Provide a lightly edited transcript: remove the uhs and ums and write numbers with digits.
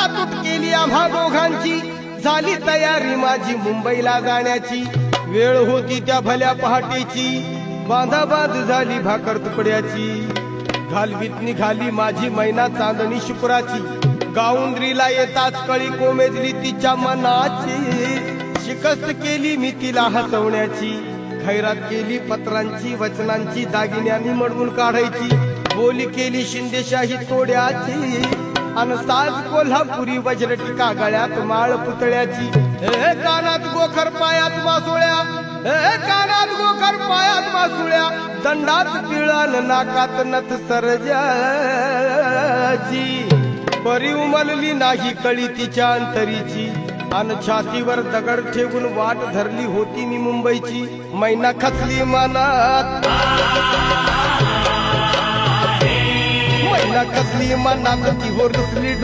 तातूट केली आम्हा दोघांची, झाली तयारी माझी मुंबईला जाण्याची। वेळ होती त्या भल्या पहाटेची, बांधाबांध झाली भाकर तुकड्याची। घालवीत निघाली माझी मैना चांदणी शुक्राची, गाऊंद्रीला येताच कळी कोमेजली तिच्या मनाची। शिकस्त केली मी तिला हसवण्याची, खैरात केली पत्रांची वचनांची, दागिन्यांनी मडवून काढायची। बोली केली शिंदेशाही तोड्याची, अन साज कोल्हापुरी वज्रटिका गळ्यात माळ पुतळ्याची। हे कानात गोखर पायात मासोळ्या, हे कानात गोखर पायात मासोळ्या, दंडात पिळान नाकात नथ सरजाची। परी उमलली नाही कळी तिच्या अंतरीची, अन छातीवर दगड ठेवून वाट धरली होती मी मुंबईची। मैना खचली मनात, मैना खचली मनात ती हो रुसली